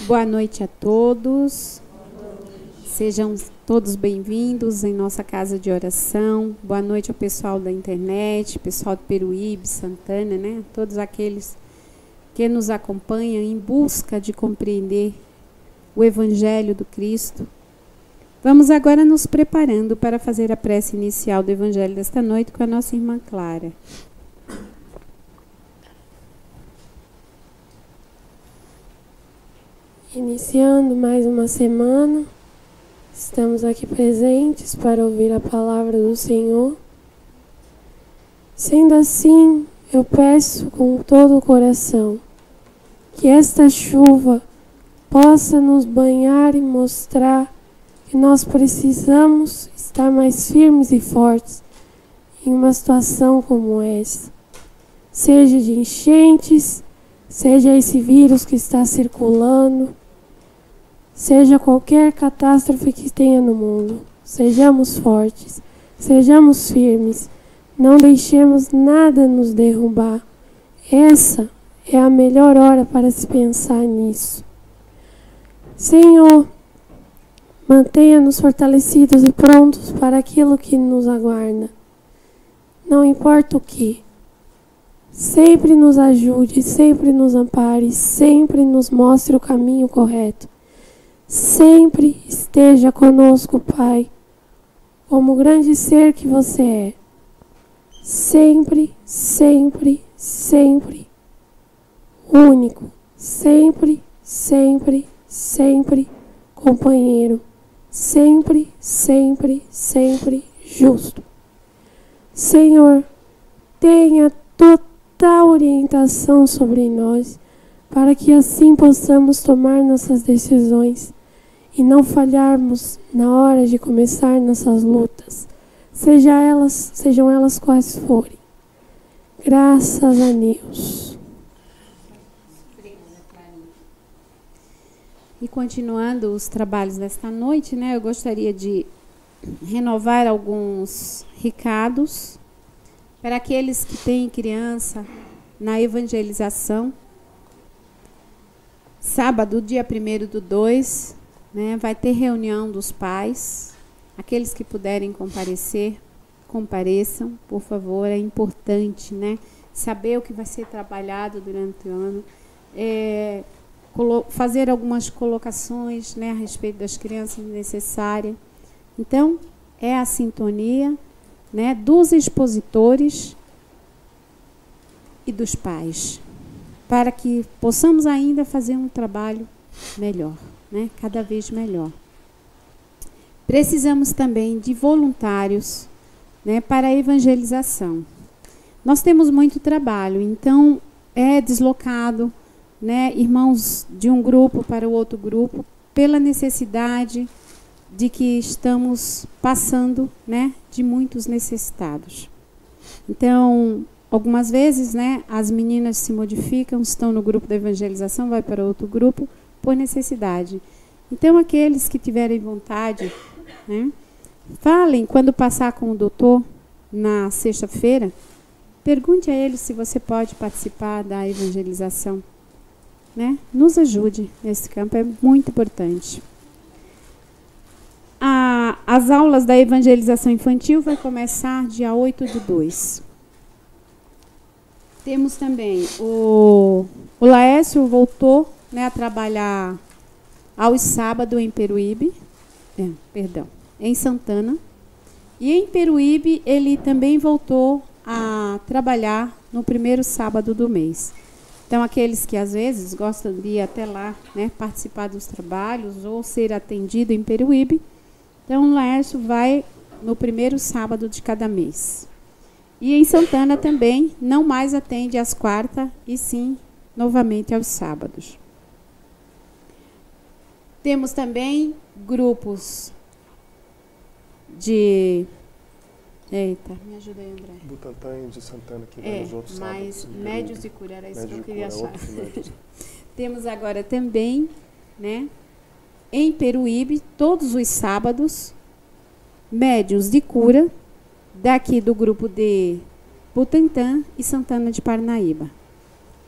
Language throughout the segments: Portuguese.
Boa noite a todos. Sejam todos bem-vindos em nossa casa de oração. Boa noite ao pessoal da internet, pessoal de Peruíbe, Santana, né? Todos aqueles que nos acompanham em busca de compreender o Evangelho do Cristo. Vamos agora nos preparando para fazer a prece inicial do Evangelho desta noite com a nossa irmã Clara. Iniciando mais uma semana, estamos aqui presentes para ouvir a palavra do Senhor. Sendo assim, eu peço com todo o coração que esta chuva possa nos banhar e mostrar que nós precisamos estar mais firmes e fortes em uma situação como essa. Seja de enchentes, seja esse vírus que está circulando, seja qualquer catástrofe que tenha no mundo, sejamos fortes, sejamos firmes, não deixemos nada nos derrubar. Essa é a melhor hora para se pensar nisso. Senhor, mantenha-nos fortalecidos e prontos para aquilo que nos aguarda. Não importa o que, sempre nos ajude, sempre nos ampare, sempre nos mostre o caminho correto. Sempre esteja conosco, Pai, como o grande ser que você é. Sempre, sempre, sempre único. Sempre, sempre, sempre companheiro. Sempre, sempre, sempre justo. Senhor, tenha total orientação sobre nós, para que assim possamos tomar nossas decisões e não falharmos na hora de começar nossas lutas, sejam elas quais forem. Graças a Deus. E continuando os trabalhos desta noite, né, eu gostaria de renovar alguns recados para aqueles que têm criança na evangelização. Sábado, dia 1º/2, né, vai ter reunião dos pais. Aqueles que puderem comparecer, compareçam, por favor. É importante, né, saber o que vai ser trabalhado durante o ano. Fazer algumas colocações, né, a respeito das crianças necessárias. Então, é a sintonia, né, dos expositores e dos pais, para que possamos ainda fazer um trabalho melhor, né, cada vez melhor. Precisamos também de voluntários, né, para a evangelização. Nós temos muito trabalho, então é deslocado, né, irmãos de um grupo para o outro grupo, pela necessidade de que estamos passando, né, de muitos necessitados. Então, algumas vezes, né, as meninas se modificam, estão no grupo da evangelização, vai para outro grupo, por necessidade. Então, aqueles que tiverem vontade, né, falem quando passar com o doutor na sexta-feira, pergunte a ele se você pode participar da evangelização, né? Nos ajude nesse campo, é muito importante. As aulas da evangelização infantil vai começar dia 8/2. Temos também o Laércio voltou, né, a trabalhar aos sábados em Peruíbe, em Santana. E em Peruíbe ele também voltou a trabalhar no primeiro sábado do mês. Então, aqueles que às vezes gostam de ir até lá, né, participar dos trabalhos ou ser atendido em Peruíbe, então o Laércio vai no primeiro sábado de cada mês. E em Santana também não mais atende às quartas, e sim novamente aos sábados. Temos também grupos de... Eita, me ajuda aí, André. Butantã e de Santana, que vai nos outros sábados. Mas médios de cura, era isso que eu queria achar. Médios. Temos agora também, né, em Peruíbe, todos os sábados, médios de cura, daqui do grupo de Butantã e Santana de Parnaíba,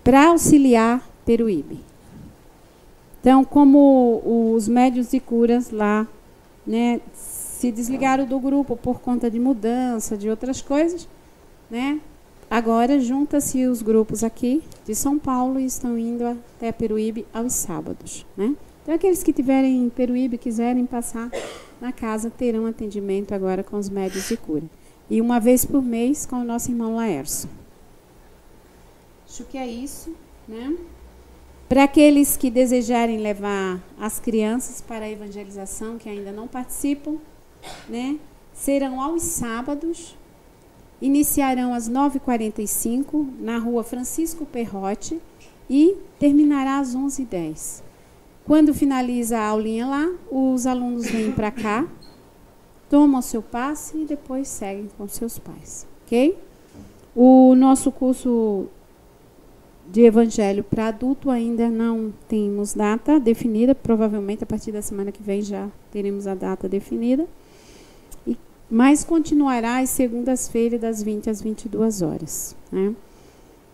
para auxiliar Peruíbe. Então, como os médiuns de curas lá, né, se desligaram do grupo por conta de mudança, de outras coisas, né, agora junta-se os grupos aqui de São Paulo e estão indo até Peruíbe aos sábados, né? Então, aqueles que tiverem em Peruíbe, quiserem passar na casa, terão atendimento agora com os médiuns de cura. E uma vez por mês com o nosso irmão Laércio. Acho que é isso, né? Para aqueles que desejarem levar as crianças para a evangelização, que ainda não participam, né? Serão aos sábados, iniciarão às 9h45 na rua Francisco Perrotti e terminará às 11h10. Quando finaliza a aulinha lá, os alunos vêm para cá, tomam seu passe e depois seguem com seus pais, ok? O nosso curso de evangelho para adulto ainda não temos data definida, provavelmente a partir da semana que vem já teremos a data definida, mas continuará às segundas-feiras das 20 às 22 horas, né?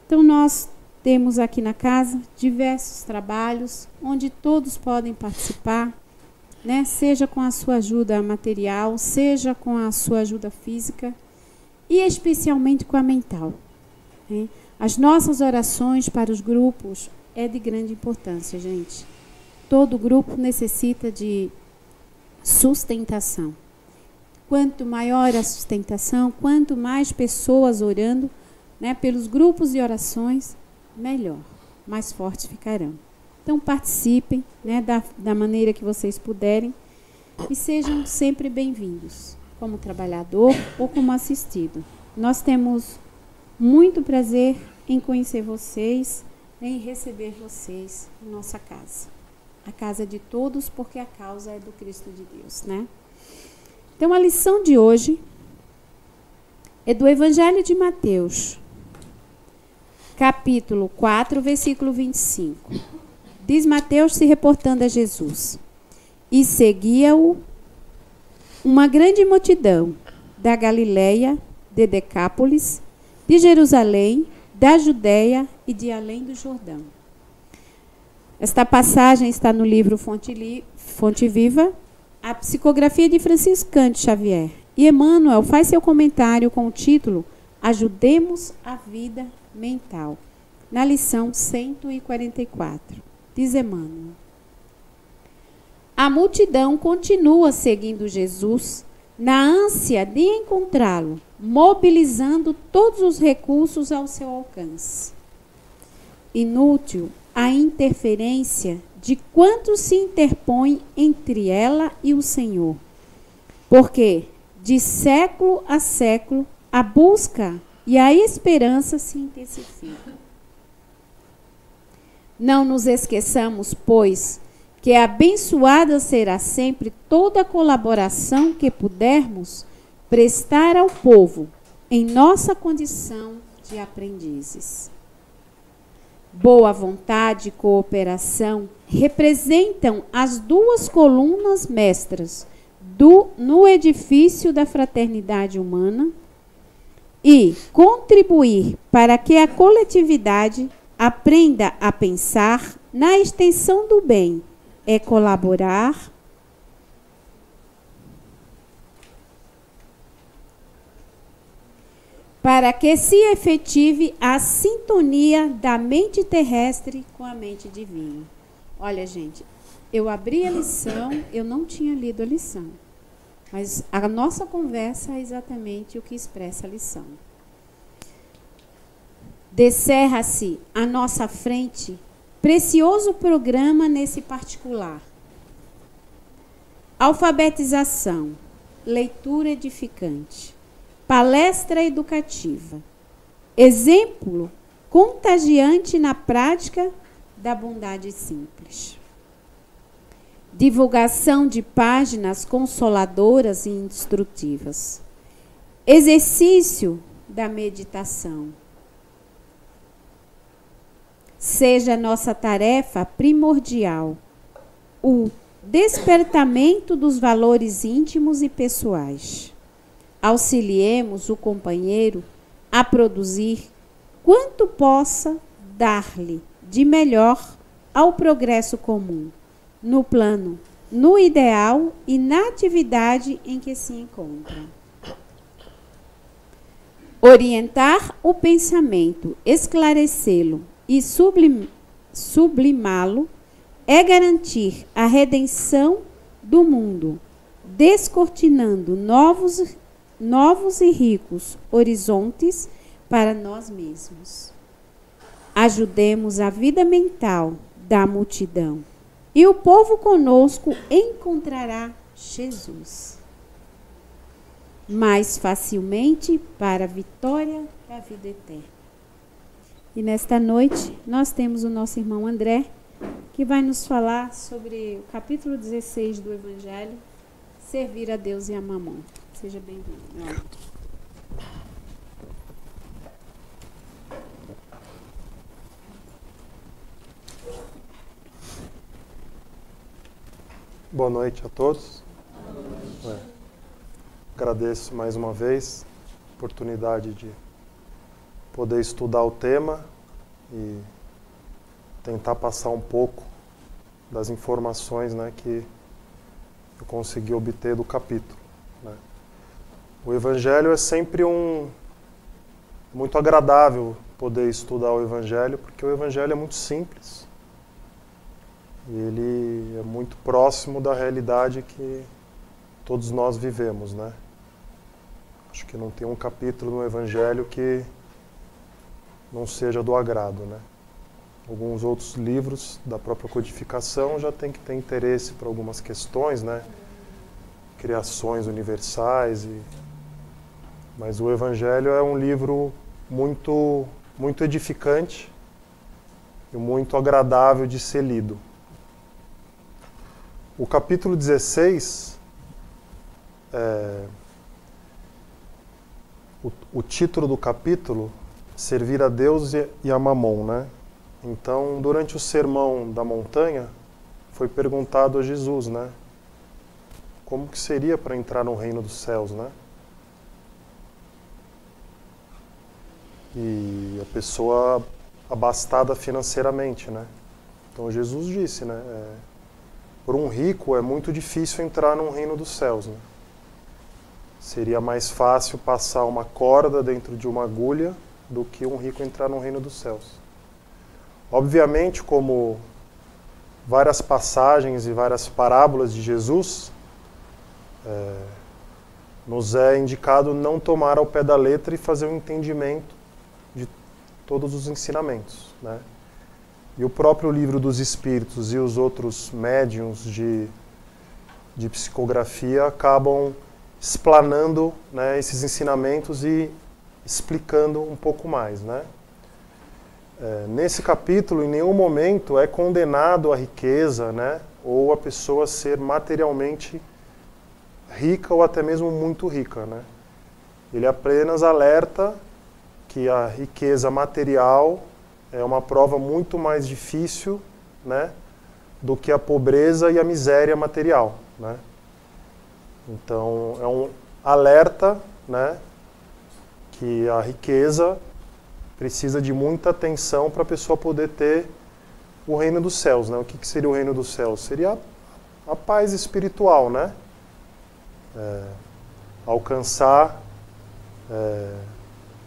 Então, nós temos aqui na casa diversos trabalhos onde todos podem participar, né? Seja com a sua ajuda material, seja com a sua ajuda física e especialmente com a mental, né? As nossas orações para os grupos é de grande importância, gente. Todo grupo necessita de sustentação. Quanto maior a sustentação, quanto mais pessoas orando, né, pelos grupos de orações, melhor, mais fortes ficarão. Então, participem, né, da maneira que vocês puderem e sejam sempre bem-vindos, como trabalhador ou como assistido. Nós temos muito prazer em conhecer vocês, em receber vocês em nossa casa. A casa de todos, porque a causa é do Cristo de Deus, né? Então, a lição de hoje é do Evangelho de Mateus, capítulo 4, versículo 25. Diz Mateus se reportando a Jesus: e seguia-o uma grande multidão da Galileia, de Decápolis, de Jerusalém, da Judéia e de além do Jordão. Esta passagem está no livro Fonte Viva, a psicografia de Francisco Cândido Xavier. E Emmanuel faz seu comentário com o título Ajudemos a Vida Mental, na lição 144. Diz Emmanuel: a multidão continua seguindo Jesus na ânsia de encontrá-lo, mobilizando todos os recursos ao seu alcance. Inútil a interferência de quantos se interpõem entre ela e o Senhor, porque de século a século a busca e a esperança se intensificam. Não nos esqueçamos, pois, que abençoada será sempre toda a colaboração que pudermos prestar ao povo em nossa condição de aprendizes. Boa vontade e cooperação representam as duas colunas mestras no edifício da fraternidade humana e contribuir para que a coletividade aprenda a pensar na extensão do bem é colaborar para que se efetive a sintonia da mente terrestre com a mente divina. Olha, gente, eu abri a lição, eu não tinha lido a lição, mas a nossa conversa é exatamente o que expressa a lição. Descerra-se à nossa frente precioso programa nesse particular. Alfabetização, leitura edificante, palestra educativa, exemplo contagiante na prática da bondade simples. Divulgação de páginas consoladoras e instrutivas. Exercício da meditação. Seja nossa tarefa primordial o despertamento dos valores íntimos e pessoais. Auxiliemos o companheiro a produzir quanto possa dar-lhe de melhor ao progresso comum, no plano, no ideal e na atividade em que se encontra. Orientar o pensamento, esclarecê-lo e sublimá-lo é garantir a redenção do mundo, descortinando novos e ricos horizontes para nós mesmos. Ajudemos a vida mental da multidão, e o povo conosco encontrará Jesus mais facilmente para a vitória da vida eterna. E nesta noite nós temos o nosso irmão André, que vai nos falar sobre o capítulo 16 do Evangelho, servir a Deus e a Mamon. Seja bem-vindo. Boa noite a todos. Agradeço mais uma vez a oportunidade de poder estudar o tema e tentar passar um pouco das informações, né, que eu consegui obter do capítulo, né. O Evangelho é sempre muito agradável poder estudar o Evangelho, porque o Evangelho é muito simples e ele é muito próximo da realidade que todos nós vivemos, né. Acho que não tem um capítulo no Evangelho que não seja do agrado, né. Alguns outros livros da própria codificação já tem que ter interesse para algumas questões, né? Criações universais. Mas o Evangelho é um livro muito, muito edificante e muito agradável de ser lido. O capítulo 16, o título do capítulo, Servir a Deus e a Mamon, né? Então, durante o sermão da montanha, foi perguntado a Jesus, né? Como que seria para entrar no reino dos céus, né? E a pessoa abastada financeiramente, né? Então, Jesus disse, né? Por um rico é muito difícil entrar no reino dos céus, né? Seria mais fácil passar uma corda dentro de uma agulha do que um rico entrar no reino dos céus. Obviamente, como várias passagens e várias parábolas de Jesus, nos é indicado não tomar ao pé da letra e fazer um entendimento de todos os ensinamentos, né? E o próprio Livro dos Espíritos e os outros médiuns de psicografia acabam explanando, né, esses ensinamentos e explicando um pouco mais, né? Nesse capítulo, em nenhum momento é condenado a riqueza, né, ou a pessoa ser materialmente rica ou até mesmo muito rica, né? Ele apenas alerta que a riqueza material é uma prova muito mais difícil, né, do que a pobreza e a miséria material, né? Então, é um alerta, né, que a riqueza precisa de muita atenção para a pessoa poder ter o reino dos céus, né? O que seria o reino dos céus? Seria a paz espiritual, né? Alcançar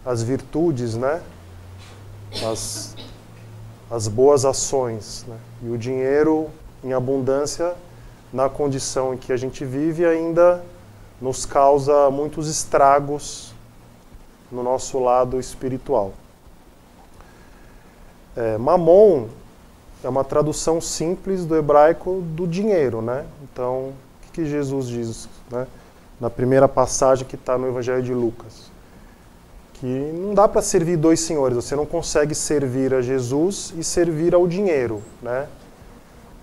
as virtudes, né? As boas ações, né? E o dinheiro em abundância, na condição em que a gente vive, ainda nos causa muitos estragos no nosso lado espiritual. Mamon é uma tradução simples do hebraico do dinheiro, né? Então, o que Jesus diz, né, na primeira passagem que está no Evangelho de Lucas? Que não dá para servir dois senhores, você não consegue servir a Jesus e servir ao dinheiro, né?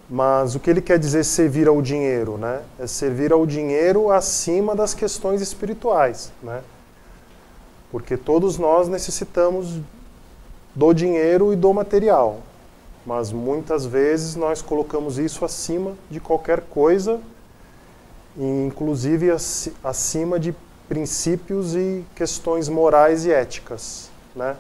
Mas o que ele quer dizer servir ao dinheiro, né? É servir ao dinheiro acima das questões espirituais, né? Porque todos nós necessitamos do dinheiro e do material, mas muitas vezes nós colocamos isso acima de qualquer coisa, inclusive acima de princípios e questões morais e éticas, né?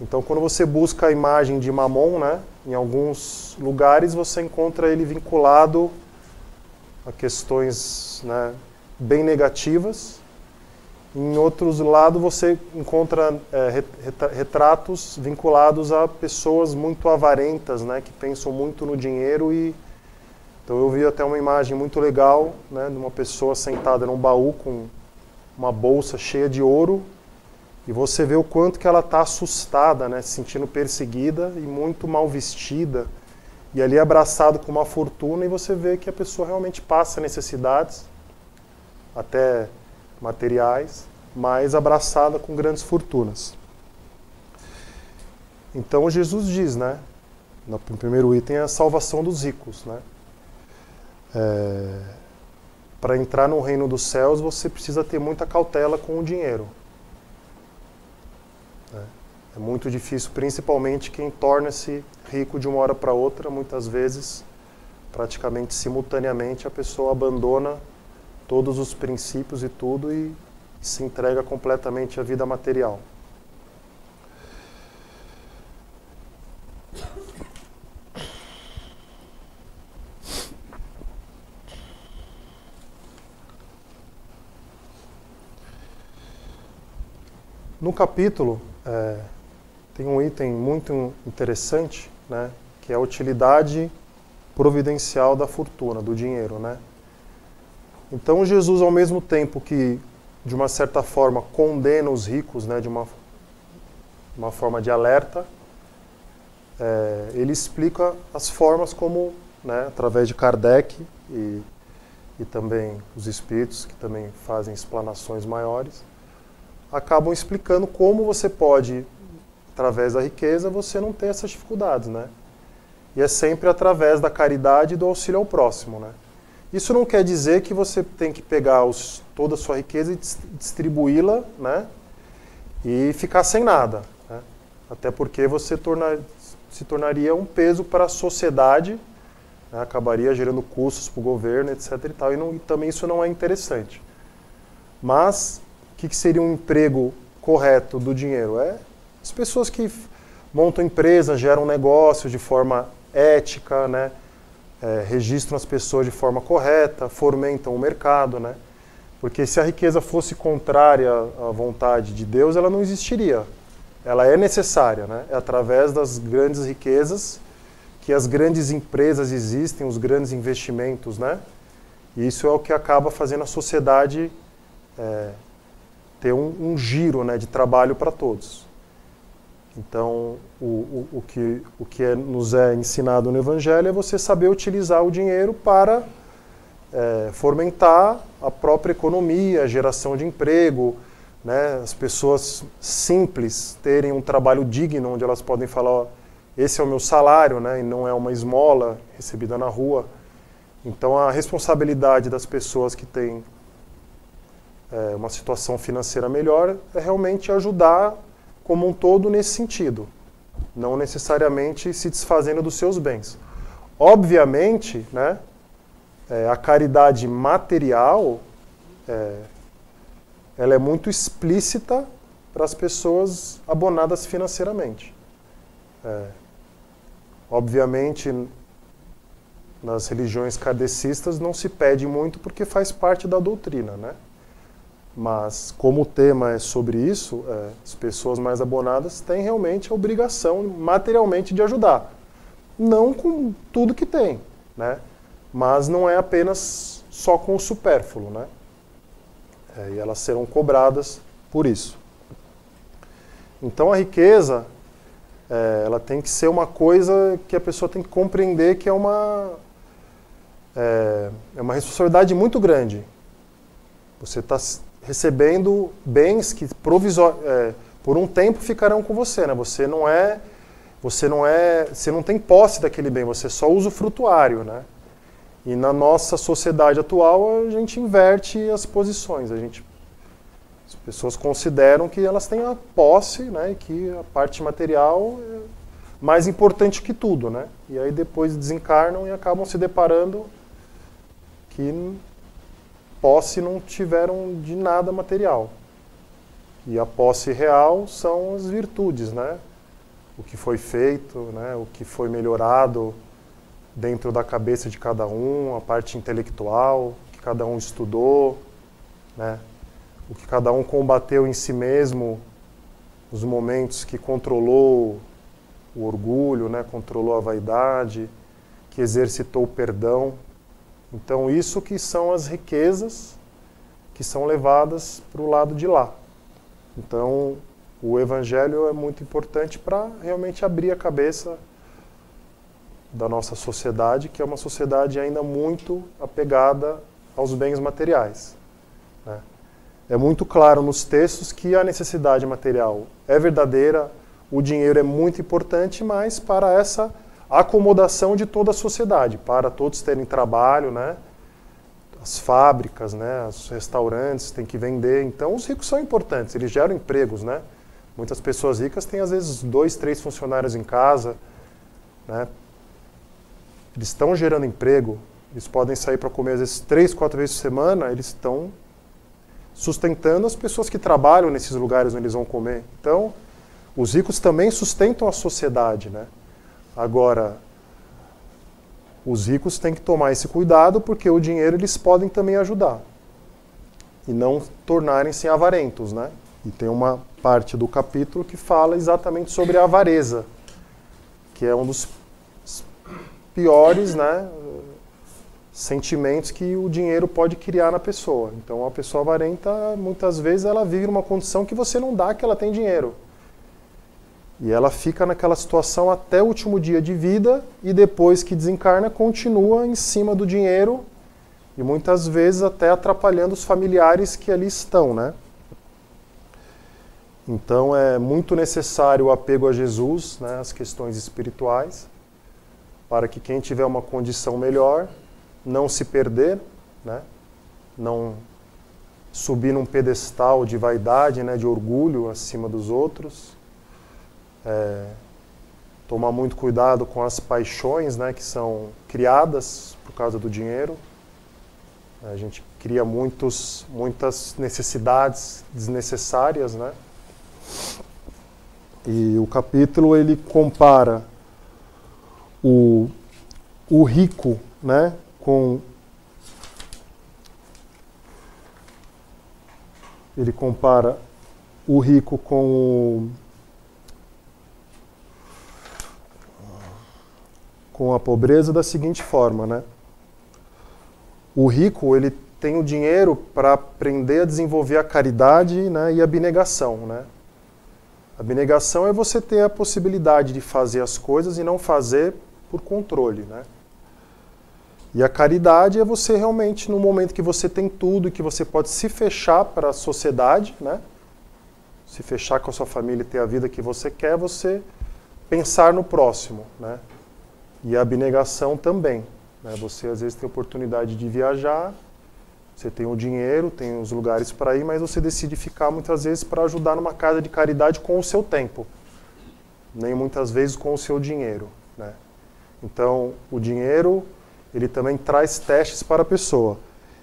Então, quando você busca a imagem de Mamon, né, em alguns lugares você encontra ele vinculado a questões, né, bem negativas. Em outros lados você encontra retratos vinculados a pessoas muito avarentas, né, que pensam muito no dinheiro. Então eu vi até uma imagem muito legal, né, de uma pessoa sentada num baú com uma bolsa cheia de ouro, e você vê o quanto que ela está assustada, né, se sentindo perseguida e muito mal vestida, e ali abraçado com uma fortuna, e você vê que a pessoa realmente passa necessidades, até materiais, mas abraçada com grandes fortunas. Então Jesus diz, né, no primeiro item, a salvação dos ricos, né? Para entrar no reino dos céus, você precisa ter muita cautela com o dinheiro. É muito difícil, principalmente quem torna-se rico de uma hora para outra, muitas vezes, praticamente simultaneamente, a pessoa abandona todos os princípios e tudo e se entrega completamente à vida material. No capítulo, tem um item muito interessante, né, que é a utilidade providencial da fortuna, do dinheiro, né? Então Jesus, ao mesmo tempo que, de uma certa forma, condena os ricos, né, de uma forma de alerta, ele explica as formas como, né, através de Kardec e também os espíritos, que também fazem explanações maiores, acabam explicando como você pode, através da riqueza, você não ter essas dificuldades, né? E é sempre através da caridade e do auxílio ao próximo, né? Isso não quer dizer que você tem que pegar toda a sua riqueza e distribuí-la, né, e ficar sem nada, né? Até porque você se tornaria um peso para a sociedade, né, acabaria gerando custos para o governo, etc. e tal, e também isso não é interessante. Mas o que seria um emprego correto do dinheiro? As pessoas que montam empresas, geram negócios de forma ética, né? Registram as pessoas de forma correta, fomentam o mercado, né? Porque se a riqueza fosse contrária à vontade de Deus, ela não existiria. Ela é necessária, né? É através das grandes riquezas que as grandes empresas existem, os grandes investimentos, né? E isso é o que acaba fazendo a sociedade ter um giro, né, de trabalho para todos. Então, o que nos é ensinado no Evangelho é você saber utilizar o dinheiro para fomentar a própria economia, a geração de emprego, né, as pessoas simples terem um trabalho digno, onde elas podem falar, ó, esse é o meu salário, né, e não é uma esmola recebida na rua. Então, a responsabilidade das pessoas que têm uma situação financeira melhor é realmente ajudar como um todo nesse sentido, não necessariamente se desfazendo dos seus bens. Obviamente, né, a caridade material ela é muito explícita para as pessoas abonadas financeiramente. Obviamente, nas religiões kardecistas não se pede muito porque faz parte da doutrina, né? Mas, como o tema é sobre isso, as pessoas mais abonadas têm realmente a obrigação materialmente de ajudar. Não com tudo que tem, né? Mas não é apenas só com o supérfluo, né? E elas serão cobradas por isso. Então a riqueza, ela tem que ser uma coisa que a pessoa tem que compreender que é uma responsabilidade muito grande. Você está recebendo bens que por um tempo ficarão com você, né? Você não tem posse daquele bem, você só usa o frutuário, né? E na nossa sociedade atual a gente inverte as posições, as pessoas consideram que elas têm a posse, né? E que a parte material é mais importante que tudo, né? E aí depois desencarnam e acabam se deparando que posse não tiveram de nada material. E a posse real são as virtudes, né? o que foi feito, né, o que foi melhorado dentro da cabeça de cada um, a parte intelectual, o que cada um estudou, né, o que cada um combateu em si mesmo, os momentos que controlou o orgulho, né, controlou a vaidade, que exercitou o perdão. Então isso que são as riquezas que são levadas para o lado de lá. Então o Evangelho é muito importante para realmente abrir a cabeça da nossa sociedade, que é uma sociedade ainda muito apegada aos bens materiais, né? É muito claro nos textos que a necessidade material é verdadeira, o dinheiro é muito importante, mas para essa acomodação de toda a sociedade, para todos terem trabalho, né? As fábricas, né? Os restaurantes têm que vender. Então os ricos são importantes, eles geram empregos, né? Muitas pessoas ricas têm às vezes 2, 3 funcionários em casa, né? Eles estão gerando emprego, eles podem sair para comer às vezes 3, 4 vezes por semana, eles estão sustentando as pessoas que trabalham nesses lugares onde eles vão comer. Então, os ricos também sustentam a sociedade, né? Agora, os ricos têm que tomar esse cuidado porque o dinheiro eles podem também ajudar e não tornarem-se avarentos, né? E tem uma parte do capítulo que fala exatamente sobre a avareza, que é um dos piores, né, sentimentos que o dinheiro pode criar na pessoa. Então a pessoa avarenta, muitas vezes ela vive numa condição que você não dá que ela tem dinheiro. E ela fica naquela situação até o último dia de vida e depois que desencarna continua em cima do dinheiro e muitas vezes até atrapalhando os familiares que ali estão, né? Então é muito necessário o apego a Jesus, né, as questões espirituais, para que quem tiver uma condição melhor não se perder, né? Não subir num pedestal de vaidade, né? De orgulho acima dos outros. Tomar muito cuidado com as paixões, né? Que são criadas por causa do dinheiro. A gente cria muitas necessidades desnecessárias, né? E o capítulo ele compara o rico, né, ele compara o rico com a pobreza da seguinte forma, né? O rico, ele tem o dinheiro para aprender a desenvolver a caridade, né, e a abnegação, né? A abnegação é você ter a possibilidade de fazer as coisas e não fazer por controle, né? E a caridade é você realmente, no momento que você tem tudo e que você pode se fechar para a sociedade, né? Se fechar com a sua família e ter a vida que você quer, você pensar no próximo, né? E a abnegação também, né? Você às vezes tem a oportunidade de viajar, você tem o dinheiro, tem os lugares para ir, mas você decide ficar muitas vezes para ajudar numa casa de caridade com o seu tempo, nem muitas vezes com o seu dinheiro, né? Então, o dinheiro, ele também traz testes para a pessoa.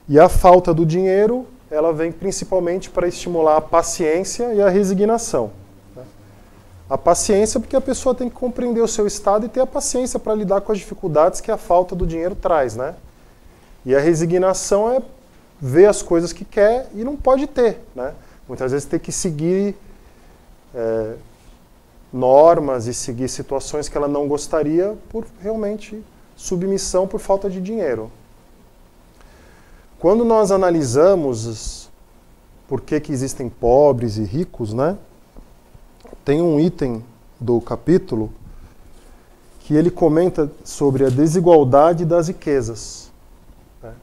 E a falta do dinheiro, ela vem principalmente para estimular a paciência e a resignação, né? A paciência porque a pessoa tem que compreender o seu estado e ter a paciência para lidar com as dificuldades que a falta do dinheiro traz, né? E a resignação é ver as coisas que quer e não pode ter, né? Muitas vezes tem que seguir normas e seguir situações que ela não gostaria por realmente submissão por falta de dinheiro. Quando nós analisamos por que existem pobres e ricos, né? Tem um item do capítulo que ele comenta sobre a desigualdade das riquezas, né?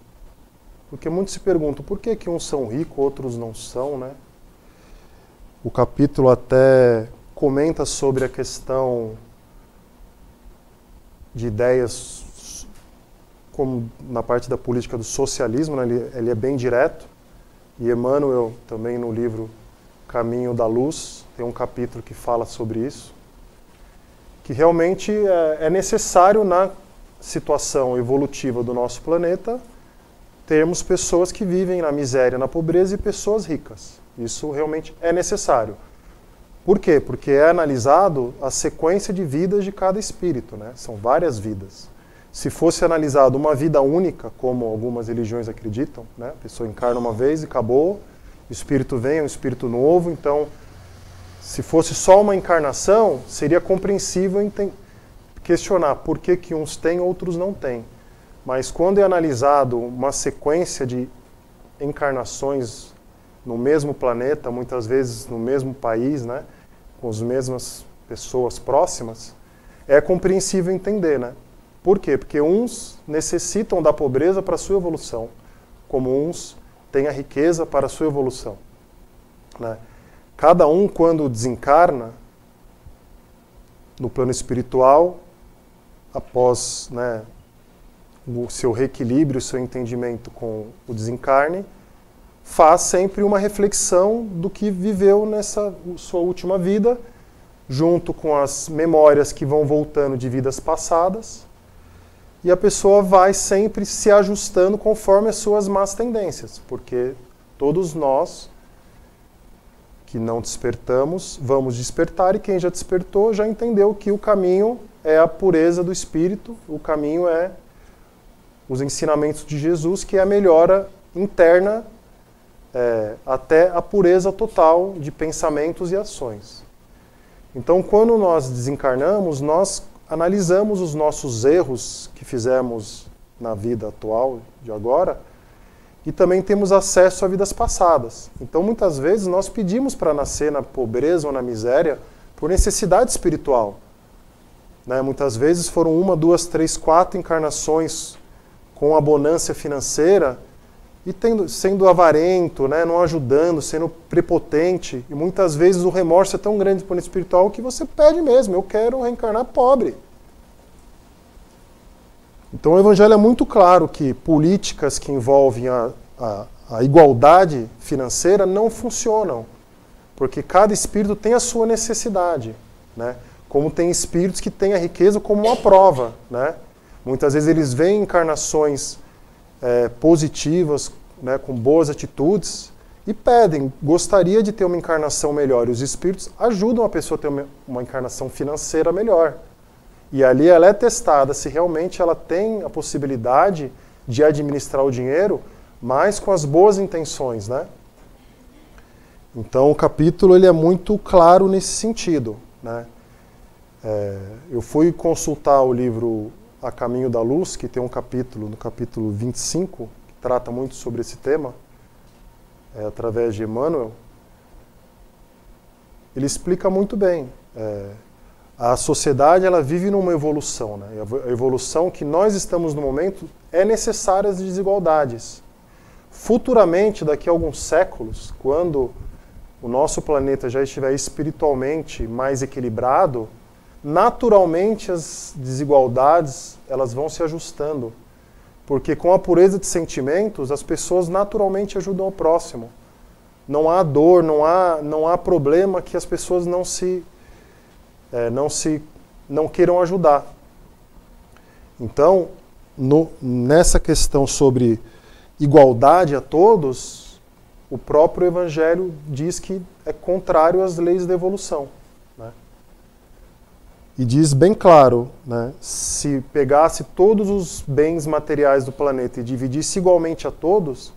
Porque muitos se perguntam por que uns são ricos, outros não são, né? O capítulo até comenta sobre a questão de ideias, como na parte da política do socialismo, né? Ele é bem direto. E Emmanuel, também no livro Caminho da Luz, tem um capítulo que fala sobre isso, que realmente é necessário na situação evolutiva do nosso planeta termos pessoas que vivem na miséria, na pobreza e pessoas ricas. Isso realmente é necessário. Por quê? Porque é analisado a sequência de vidas de cada espírito, né? São várias vidas. Se fosse analisado uma vida única, como algumas religiões acreditam, né? A pessoa encarna uma vez e acabou, o espírito vem, é um espírito novo, então, se fosse só uma encarnação, seria compreensível questionar por que que uns têm, outros não têm. Mas quando é analisado uma sequência de encarnações no mesmo planeta, muitas vezes no mesmo país, né? Com as mesmas pessoas próximas, é compreensível entender, né? Por quê? Porque uns necessitam da pobreza para a sua evolução, como uns têm a riqueza para a sua evolução, né? Cada um, quando desencarna no plano espiritual, após, né, o seu reequilíbrio, o seu entendimento com o desencarne, faz sempre uma reflexão do que viveu nessa sua última vida, junto com as memórias que vão voltando de vidas passadas, e a pessoa vai sempre se ajustando conforme as suas más tendências, porque todos nós que não despertamos, vamos despertar, e quem já despertou já entendeu que o caminho é a pureza do espírito, o caminho é os ensinamentos de Jesus, que é a melhora interna, até a pureza total de pensamentos e ações. Então, quando nós desencarnamos, nós analisamos os nossos erros que fizemos na vida atual, de agora, e também temos acesso a vidas passadas. Então, muitas vezes, nós pedimos para nascer na pobreza ou na miséria por necessidade espiritual, né? Muitas vezes foram 1, 2, 3, 4 encarnações com abundância financeira, e sendo avarento, né, não ajudando, sendo prepotente. E muitas vezes o remorso é tão grande no plano espiritual que você pede mesmo, eu quero reencarnar pobre. Então o Evangelho é muito claro que políticas que envolvem a igualdade financeira não funcionam, porque cada espírito tem a sua necessidade, né? Como tem espíritos que têm a riqueza como uma prova, né? Muitas vezes eles veem encarnações positivas, né, com boas atitudes, e pedem, gostaria de ter uma encarnação melhor. E os espíritos ajudam a pessoa a ter uma encarnação financeira melhor. E ali ela é testada se realmente ela tem a possibilidade de administrar o dinheiro, mas com as boas intenções, né? Então o capítulo ele é muito claro nesse sentido, né? Eu fui consultar o livro A Caminho da Luz, que tem um capítulo, no capítulo 25, que trata muito sobre esse tema, através de Emmanuel. Ele explica muito bem. A sociedade ela vive numa evolução, né? A evolução que nós estamos no momento é necessária as desigualdades. Futuramente, daqui a alguns séculos, quando o nosso planeta já estiver espiritualmente mais equilibrado, naturalmente as desigualdades elas vão se ajustando, porque com a pureza de sentimentos as pessoas naturalmente ajudam o próximo. Não há dor, não há problema que as pessoas não queiram ajudar. Então, nessa questão sobre igualdade a todos, o próprio Evangelho diz que é contrário às leis da evolução, né? E diz bem claro, né, se pegasse todos os bens materiais do planeta e dividisse igualmente a todos,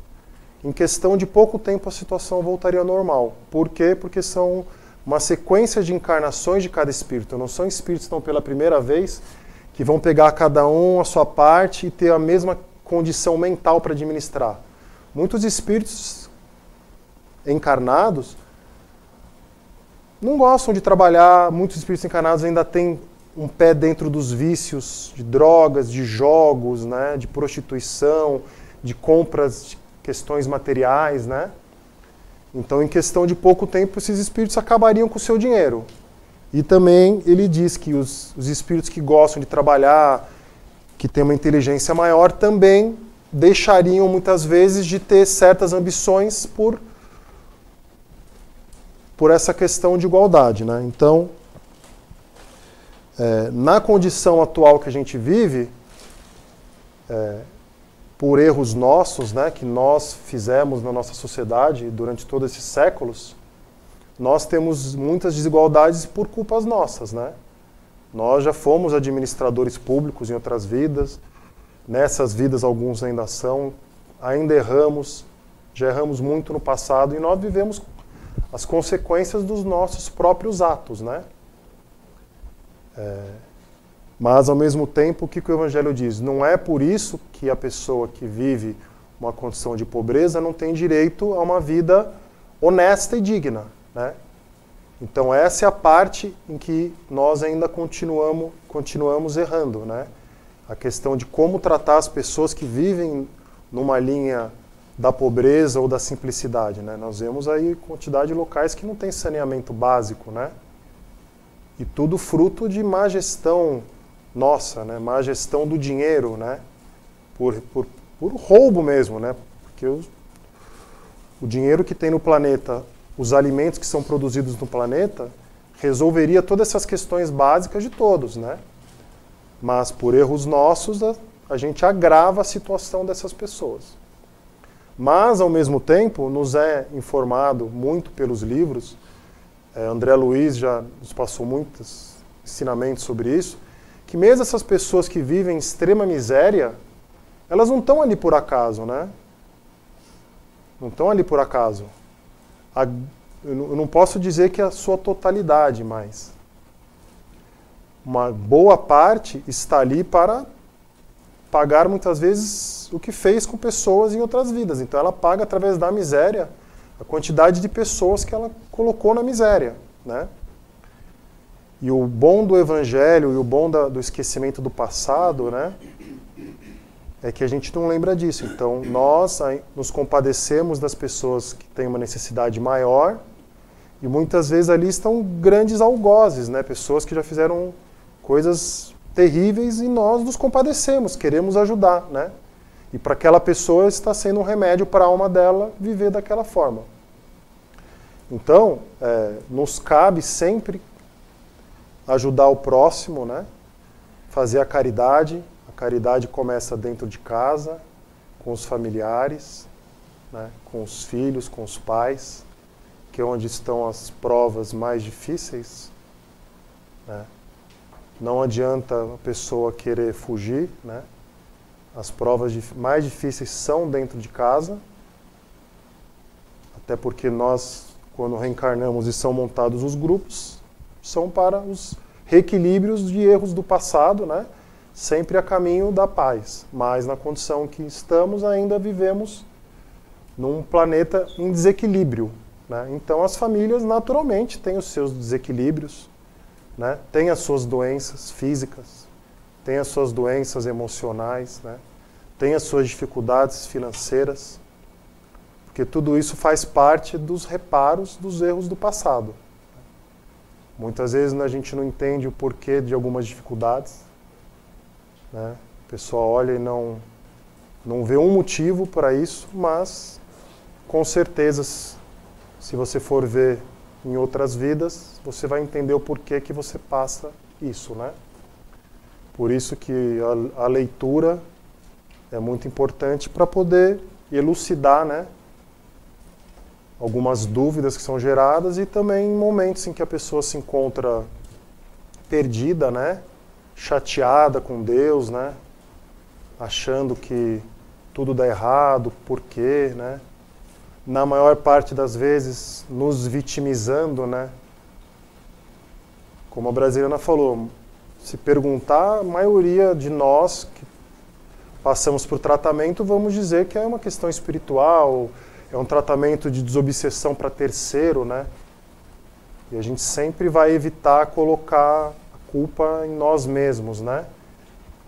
em questão de pouco tempo a situação voltaria ao normal. Por quê? Porque são uma sequência de encarnações de cada espírito. Não são espíritos que estão pela primeira vez, que vão pegar cada um a sua parte e ter a mesma condição mental para administrar. Muitos espíritos encarnados não gostam de trabalhar, muitos espíritos encarnados ainda têm um pé dentro dos vícios de drogas, de jogos, né, de prostituição, de compras, de questões materiais, né? Então, em questão de pouco tempo, esses espíritos acabariam com o seu dinheiro. E também ele diz que os espíritos que gostam de trabalhar, que têm uma inteligência maior, também deixariam muitas vezes de ter certas ambições por essa questão de igualdade, né? Então, na condição atual que a gente vive, por erros nossos, né, que nós fizemos na nossa sociedade durante todos esses séculos, nós temos muitas desigualdades por culpas nossas, né? Nós já fomos administradores públicos em outras vidas, nessas vidas alguns ainda são, ainda erramos, já erramos muito no passado e nós vivemos as consequências dos nossos próprios atos, né? Mas, ao mesmo tempo, o que o Evangelho diz? Não é por isso que a pessoa que vive uma condição de pobreza não tem direito a uma vida honesta e digna, né? Então, essa é a parte em que nós ainda continuamos errando, né? A questão de como tratar as pessoas que vivem numa linha da pobreza ou da simplicidade, né? Nós vemos aí quantidade de locais que não tem saneamento básico, né? E tudo fruto de má gestão nossa, né? Má gestão do dinheiro, né? Por roubo mesmo, né? Porque o dinheiro que tem no planeta, os alimentos que são produzidos no planeta, resolveria todas essas questões básicas de todos, né? Mas por erros nossos, a gente agrava a situação dessas pessoas. Mas, ao mesmo tempo, nos é informado muito pelos livros, André Luiz já nos passou muitos ensinamentos sobre isso, que mesmo essas pessoas que vivem em extrema miséria, elas não estão ali por acaso, né? Não estão ali por acaso. Eu não posso dizer que é a sua totalidade, mas uma boa parte está ali para pagar muitas vezes o que fez com pessoas em outras vidas. Então ela paga através da miséria a quantidade de pessoas que ela colocou na miséria, né? E o bom do Evangelho e o bom do esquecimento do passado, né, é que a gente não lembra disso. Então nós nos compadecemos das pessoas que têm uma necessidade maior e muitas vezes ali estão grandes algozes, né, pessoas que já fizeram coisas terríveis e nós nos compadecemos, queremos ajudar, né? E para aquela pessoa está sendo um remédio para a alma dela viver daquela forma. Então, nos cabe sempre ajudar o próximo, né? Fazer a caridade. A caridade começa dentro de casa, com os familiares, né? Com os filhos, com os pais, que é onde estão as provas mais difíceis, né? Não adianta a pessoa querer fugir, né? As provas mais difíceis são dentro de casa, até porque nós, quando reencarnamos e são montados os grupos, são para os reequilíbrios de erros do passado, né? Sempre a caminho da paz. Mas na condição que estamos, ainda vivemos num planeta em desequilíbrio, né? Então as famílias naturalmente têm os seus desequilíbrios, né? Tem as suas doenças físicas, tem as suas doenças emocionais, né? Tem as suas dificuldades financeiras, porque tudo isso faz parte dos reparos dos erros do passado. Muitas vezes a gente não entende o porquê de algumas dificuldades, né? A pessoa olha e não vê um motivo para isso, mas com certeza, se você for ver em outras vidas, você vai entender o porquê que você passa isso, né? Por isso que a leitura é muito importante para poder elucidar, né, algumas dúvidas que são geradas e também em momentos em que a pessoa se encontra perdida, né, chateada com Deus, né, achando que tudo dá errado, por quê, né? Na maior parte das vezes nos vitimizando, né? Como a Brasiliana falou, se perguntar, a maioria de nós que passamos por tratamento, vamos dizer que é uma questão espiritual, é um tratamento de desobsessão para terceiro, né? E a gente sempre vai evitar colocar a culpa em nós mesmos, né?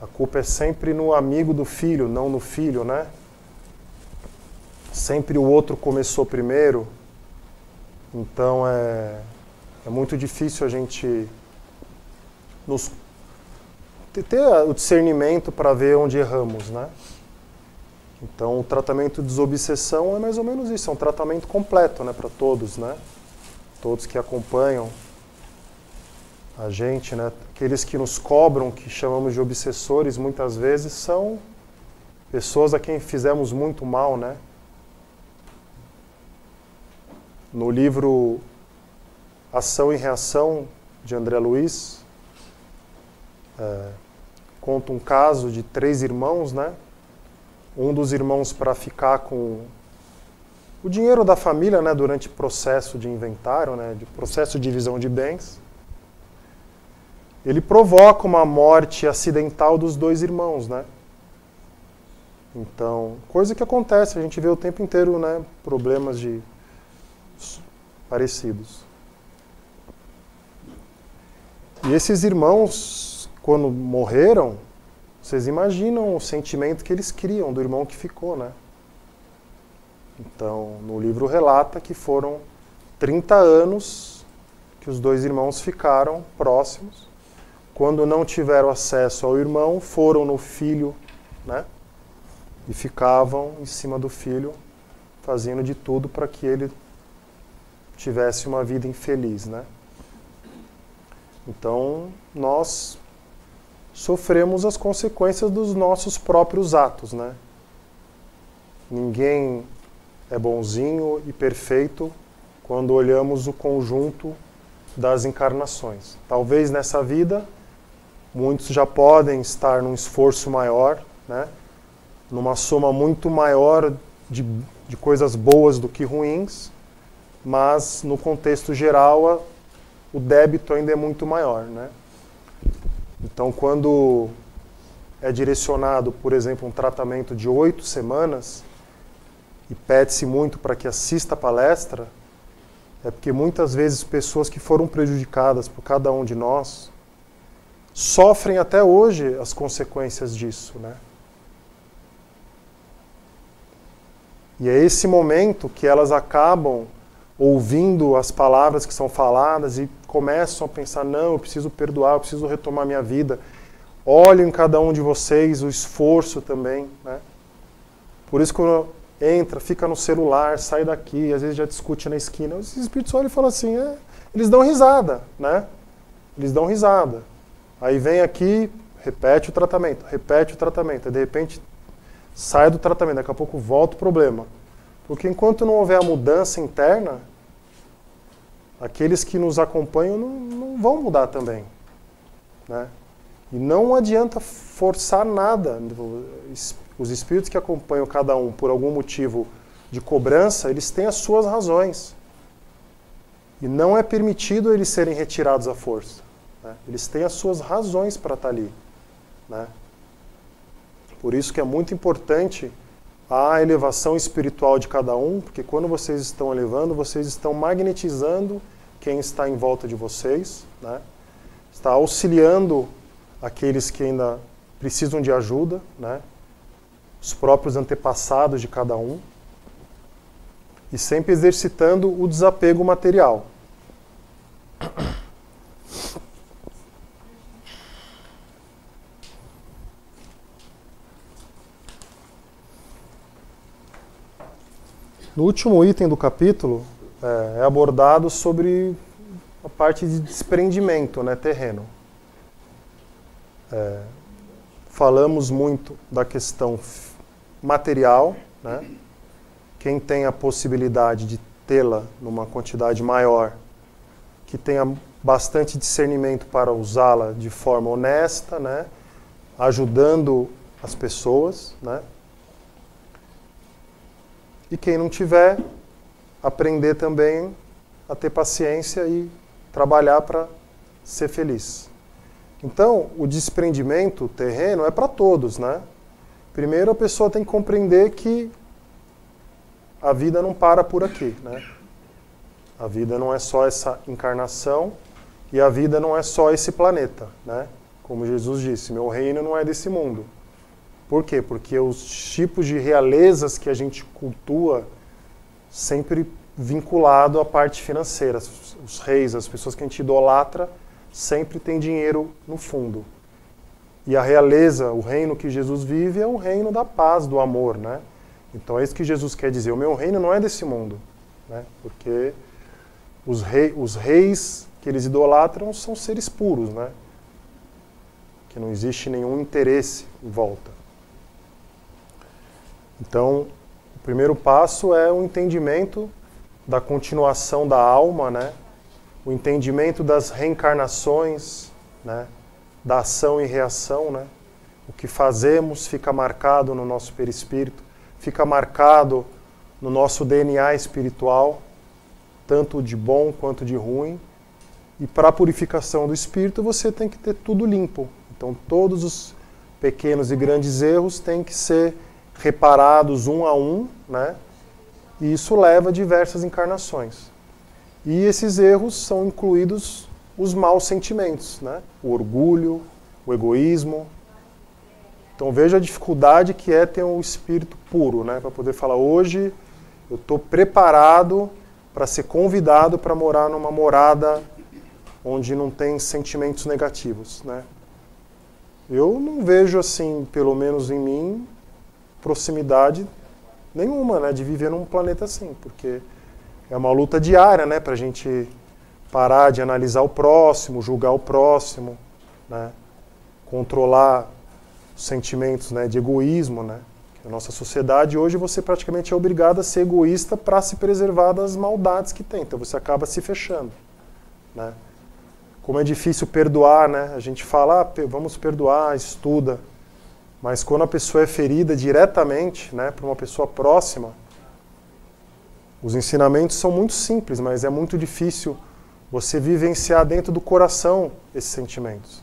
A culpa é sempre no amigo do filho, não no filho, né? Sempre o outro começou primeiro, então é muito difícil a gente ter o discernimento para ver onde erramos, né? Então o tratamento de desobsessão é mais ou menos isso, é um tratamento completo, né, para todos, né? Todos que acompanham a gente, né? Aqueles que nos cobram, que chamamos de obsessores, muitas vezes são pessoas a quem fizemos muito mal, né? No livro Ação e Reação, de André Luiz, conta um caso de 3 irmãos, né? Um dos irmãos, para ficar com o dinheiro da família, né, durante o processo de inventário, né, de processo de divisão de bens, ele provoca uma morte acidental dos 2 irmãos, né? Então, coisa que acontece, a gente vê o tempo inteiro, né, problemas parecidos. E esses irmãos, quando morreram, vocês imaginam o sentimento que eles criam do irmão que ficou, né? Então, no livro relata que foram 30 anos que os 2 irmãos ficaram próximos. Quando não tiveram acesso ao irmão, foram no filho, né? E ficavam em cima do filho, fazendo de tudo para que ele tivesse uma vida infeliz, né? Então, nós sofremos as consequências dos nossos próprios atos, né? Ninguém é bonzinho e perfeito quando olhamos o conjunto das encarnações. Talvez nessa vida, muitos já podem estar num esforço maior, né? Numa soma muito maior de coisas boas do que ruins, mas no contexto geral o débito ainda é muito maior, né? Então, quando é direcionado, por exemplo, um tratamento de 8 semanas e pede-se muito para que assista a palestra, é porque muitas vezes pessoas que foram prejudicadas por cada um de nós sofrem até hoje as consequências disso, né? E é esse momento que elas acabam ouvindo as palavras que são faladas e começam a pensar, não, eu preciso perdoar, eu preciso retomar minha vida. Olhem em cada um de vocês o esforço também, né? Por isso, quando entra, fica no celular, sai daqui, às vezes já discute na esquina, os espíritos olham e falam assim, eles dão risada, né? Eles dão risada. Aí vem aqui, repete o tratamento, e de repente sai do tratamento, daqui a pouco volta o problema. Porque enquanto não houver a mudança interna, aqueles que nos acompanham não vão mudar também, né? E não adianta forçar nada. Os espíritos que acompanham cada um por algum motivo de cobrança, eles têm as suas razões. E não é permitido eles serem retirados à força, né? Eles têm as suas razões para estar ali, né? Por isso que é muito importante a elevação espiritual de cada um, porque quando vocês estão elevando, vocês estão magnetizando quem está em volta de vocês, né? Está auxiliando aqueles que ainda precisam de ajuda, né? Os próprios antepassados de cada um, e sempre exercitando o desapego material. No último item do capítulo, é abordado sobre a parte de desprendimento, né, terreno. Falamos muito da questão material, né? Quem tem a possibilidade de tê-la numa quantidade maior, que tenha bastante discernimento para usá-la de forma honesta, né? Ajudando as pessoas, né? E quem não tiver, aprender também a ter paciência e trabalhar para ser feliz. Então, o desprendimento terreno é para todos, né? Primeiro, a pessoa tem que compreender que a vida não para por aqui, né? A vida não é só essa encarnação e a vida não é só esse planeta, né? Como Jesus disse, meu reino não é desse mundo. Por quê? Porque os tipos de realezas que a gente cultua sempre vinculado à parte financeira. Os reis, as pessoas que a gente idolatra, sempre tem dinheiro no fundo. E a realeza, o reino que Jesus vive é o reino da paz, do amor, né? Então é isso que Jesus quer dizer. O meu reino não é desse mundo, né? Porque os reis que eles idolatram são seres puros, né? Que não existe nenhum interesse em volta. Então, o primeiro passo é o entendimento da continuação da alma, né? o entendimento das reencarnações, né? Da ação e reação, né? O que fazemos fica marcado no nosso perispírito, fica marcado no nosso DNA espiritual, tanto de bom quanto de ruim. E para a purificação do espírito você tem que ter tudo limpo. Então todos os pequenos e grandes erros têm que ser reparados um a um, né? E isso leva a diversas encarnações. E esses erros são incluídos os maus sentimentos, né? O orgulho, o egoísmo. Então veja a dificuldade que é ter um espírito puro, né? Para poder falar, hoje eu estou preparado para ser convidado para morar numa morada onde não tem sentimentos negativos, né? Eu não vejo assim, pelo menos em mim, proximidade nenhuma, né, de viver num planeta assim, porque é uma luta diária, né, para a gente parar de analisar o próximo, julgar o próximo, né, controlar os sentimentos, né, de egoísmo, né. Na nossa sociedade hoje você praticamente é obrigado a ser egoísta para se preservar das maldades que tem, então você acaba se fechando, né. Como é difícil perdoar, né? A gente fala, vamos perdoar, estuda. Mas quando a pessoa é ferida diretamente, né, por uma pessoa próxima, os ensinamentos são muito simples, mas é muito difícil você vivenciar dentro do coração esses sentimentos.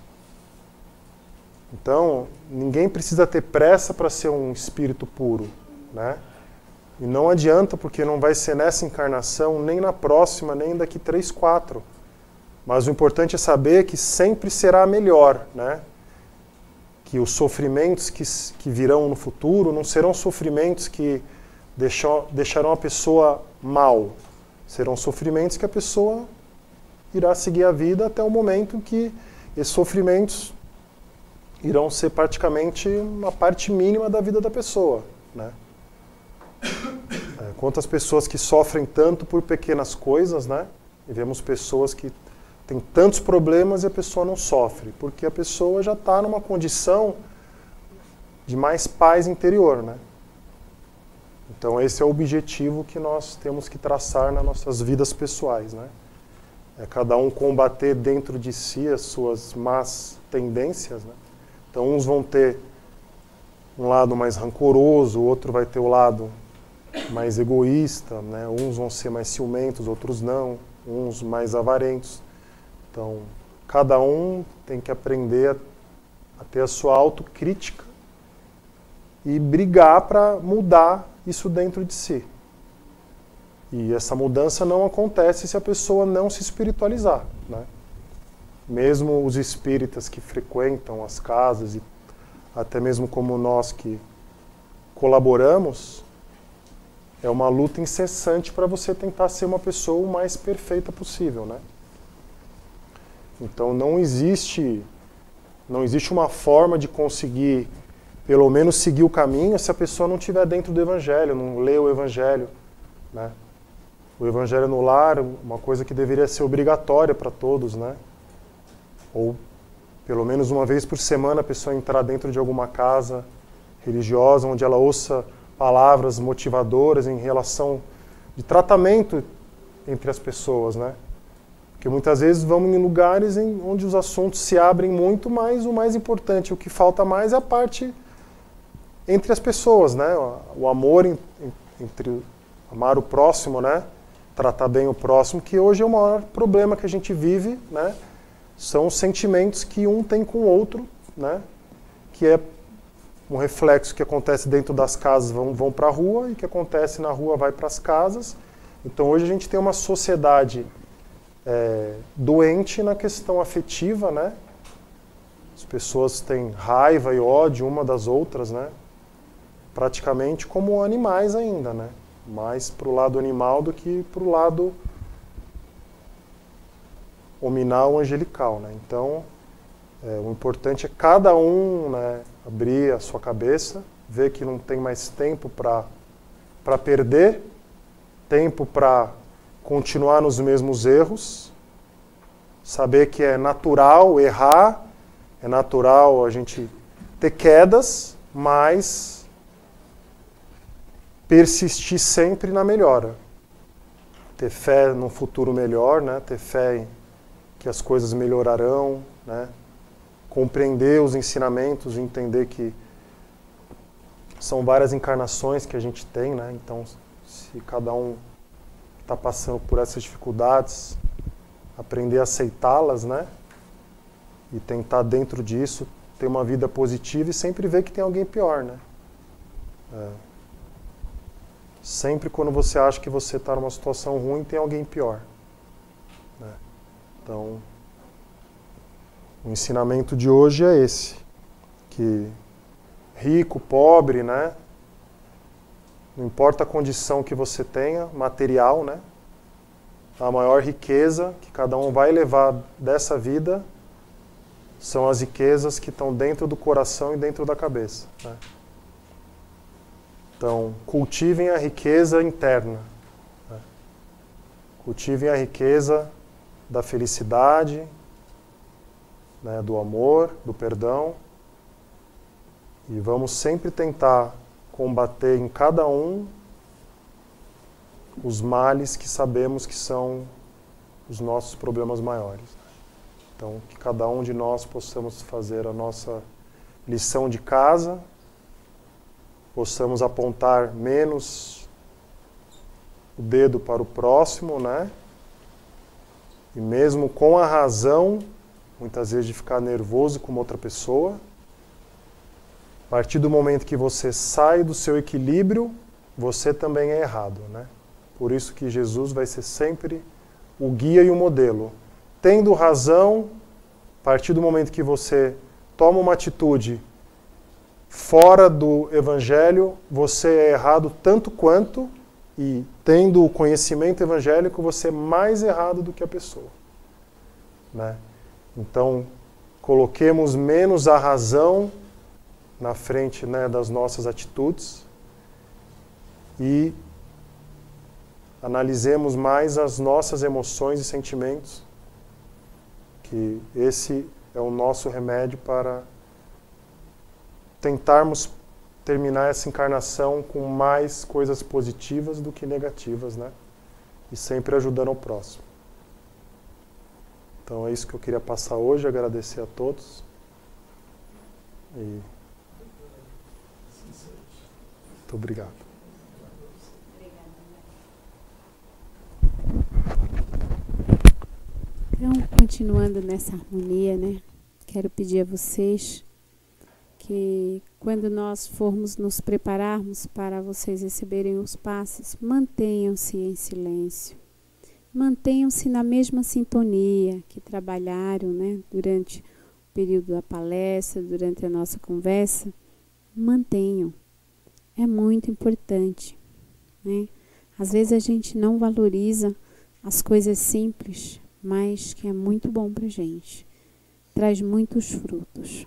Então, ninguém precisa ter pressa para ser um espírito puro, né? E não adianta, porque não vai ser nessa encarnação, nem na próxima, nem daqui 3, 4. Mas o importante é saber que sempre será melhor, né? Que os sofrimentos que virão no futuro não serão sofrimentos que deixarão a pessoa mal. Serão sofrimentos que a pessoa irá seguir a vida até o momento em que esses sofrimentos irão ser praticamente uma parte mínima da vida da pessoa, né? Quantas pessoas que sofrem tanto por pequenas coisas, né? E vemos pessoas que tem tantos problemas e a pessoa não sofre, porque a pessoa já está numa condição de mais paz interior, né? Então esse é o objetivo que nós temos que traçar nas nossas vidas pessoais, né? É cada um combater dentro de si as suas más tendências, né? Então uns vão ter um lado mais rancoroso, o outro vai ter o lado mais egoísta, né? Uns vão ser mais ciumentos, outros não, uns mais avarentos. Então, cada um tem que aprender a ter a sua autocrítica e brigar para mudar isso dentro de si. E essa mudança não acontece se a pessoa não se espiritualizar, né? Mesmo os espíritas que frequentam as casas e até mesmo como nós que colaboramos, é uma luta incessante para você tentar ser uma pessoa o mais perfeita possível, né? Então não existe uma forma de conseguir, pelo menos, seguir o caminho se a pessoa não estiver dentro do Evangelho, não lê o Evangelho, né? O Evangelho no lar, uma coisa que deveria ser obrigatória para todos, né? Ou pelo menos uma vez por semana a pessoa entrar dentro de alguma casa religiosa onde ela ouça palavras motivadoras em relação de tratamento entre as pessoas, né? Porque muitas vezes vamos em lugares onde os assuntos se abrem muito, mas o mais importante, o que falta mais é a parte entre as pessoas, né? O amor entre amar o próximo, né? Tratar bem o próximo, que hoje é o maior problema que a gente vive, né? São os sentimentos que um tem com o outro, né? Que é um reflexo que acontece dentro das casas, vão para a rua, e que acontece na rua vai para as casas. Então hoje a gente tem uma sociedade doente na questão afetiva, né? As pessoas têm raiva e ódio uma das outras, né? Praticamente como animais ainda, né? Mais para o lado animal do que para o lado hominal, angelical, né? Então, o importante é cada um, né, abrir a sua cabeça, ver que não tem mais tempo para perder, tempo para continuar nos mesmos erros, saber que é natural errar, é natural a gente ter quedas, mas persistir sempre na melhora. ter fé num futuro melhor, né? Ter fé em que as coisas melhorarão, né? Compreender os ensinamentos, entender que são várias encarnações que a gente tem, né? Então, se cada um está passando por essas dificuldades, aprender a aceitá-las, né? E tentar dentro disso ter uma vida positiva e sempre ver que tem alguém pior, né? Sempre quando você acha que você está numa situação ruim, tem alguém pior, né? Então, o ensinamento de hoje é esse, que rico, pobre, né? Não importa a condição que você tenha, material, né? A maior riqueza que cada um vai levar dessa vida são as riquezas que estão dentro do coração e dentro da cabeça, né? Então, cultivem a riqueza interna, né? Cultivem a riqueza da felicidade, né, do amor, do perdão, e vamos sempre tentar combater em cada um os males que sabemos que são os nossos problemas maiores. Então, que cada um de nós possamos fazer a nossa lição de casa, possamos apontar menos o dedo para o próximo, né? E mesmo com a razão, muitas vezes de ficar nervoso com outra pessoa, a partir do momento que você sai do seu equilíbrio, você também é errado, né? Por isso que Jesus vai ser sempre o guia e o modelo. Tendo razão, a partir do momento que você toma uma atitude fora do Evangelho, você é errado tanto quanto, e tendo o conhecimento evangélico, você é mais errado do que a pessoa, né? Então, coloquemos menos a razão na frente, né, das nossas atitudes e analisemos mais as nossas emoções e sentimentos, que esse é o nosso remédio para tentarmos terminar essa encarnação com mais coisas positivas do que negativas, né? E sempre ajudando o próximo. Então é isso que eu queria passar hoje, agradecer a todos. E muito obrigado. Então, continuando nessa harmonia, né? Quero pedir a vocês que quando nós formos nos prepararmos para vocês receberem os passes, mantenham-se em silêncio. Mantenham-se na mesma sintonia que trabalharam, né, durante o período da palestra, durante a nossa conversa. Mantenham. É muito importante, né? Às vezes a gente não valoriza as coisas simples, mas que é muito bom para a gente. Traz muitos frutos.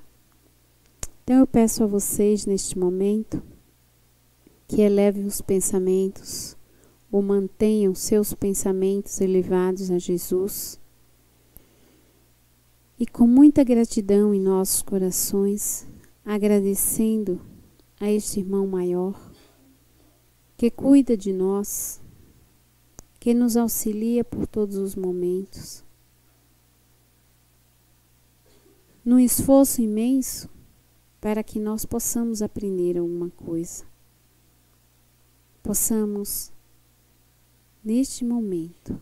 Então eu peço a vocês neste momento que elevem os pensamentos ou mantenham seus pensamentos elevados a Jesus e com muita gratidão em nossos corações, agradecendo a este irmão maior que cuida de nós, que nos auxilia por todos os momentos, num esforço imenso para que nós possamos aprender alguma coisa. Possamos, neste momento,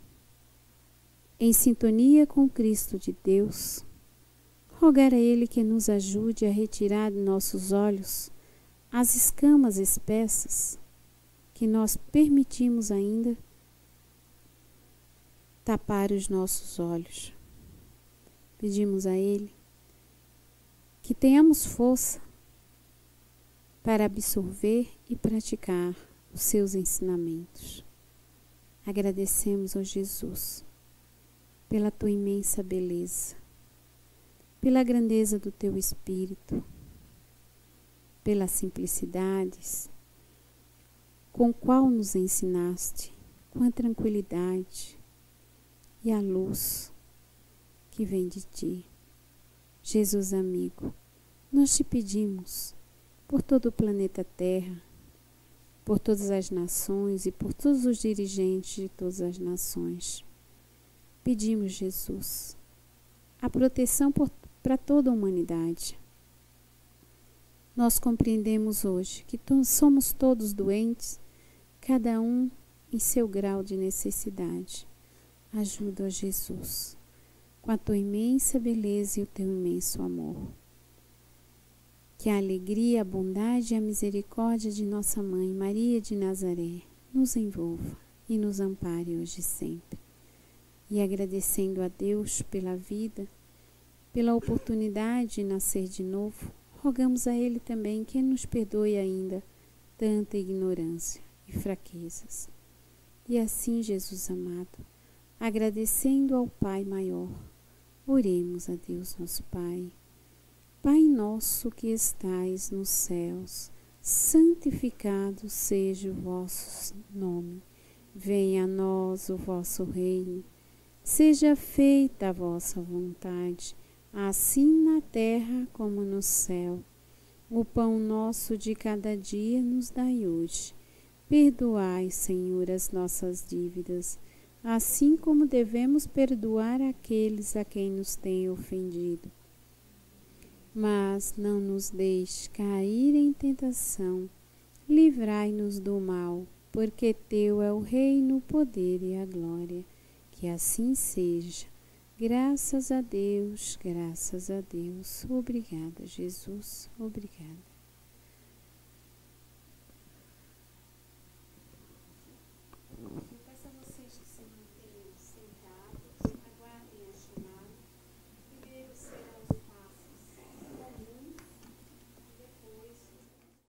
em sintonia com o Cristo de Deus, rogar a Ele que nos ajude a retirar de nossos olhos as escamas espessas que nós permitimos ainda tapar os nossos olhos. Pedimos a Ele que tenhamos força para absorver e praticar os seus ensinamentos. Agradecemos ao Jesus pela tua imensa beleza, pela grandeza do teu Espírito, pelas simplicidades com qual nos ensinaste, com a tranquilidade e a luz que vem de ti. Jesus amigo, nós te pedimos por todo o planeta Terra, por todas as nações e por todos os dirigentes de todas as nações. Pedimos, Jesus, a proteção para toda a humanidade. Nós compreendemos hoje que somos todos doentes, cada um em seu grau de necessidade. Ajuda, Jesus, com a tua imensa beleza e o teu imenso amor. Que a alegria, a bondade e a misericórdia de nossa Mãe, Maria de Nazaré, nos envolva e nos ampare hoje e sempre. E agradecendo a Deus pela vida, pela oportunidade de nascer de novo, rogamos a Ele também que nos perdoe ainda tanta ignorância e fraquezas. E assim, Jesus amado, agradecendo ao Pai maior, oremos a Deus nosso Pai. Pai nosso que estais nos céus, santificado seja o vosso nome. Venha a nós o vosso reino. Seja feita a vossa vontade, assim na terra como no céu. O pão nosso de cada dia nos dai hoje. Perdoai, Senhor, as nossas dívidas, assim como devemos perdoar aqueles a quem nos têm ofendido. Mas não nos deixe cair em tentação, livrai-nos do mal, porque teu é o reino, o poder e a glória. Que assim seja. Graças a Deus, graças a Deus. Obrigada, Jesus, obrigada.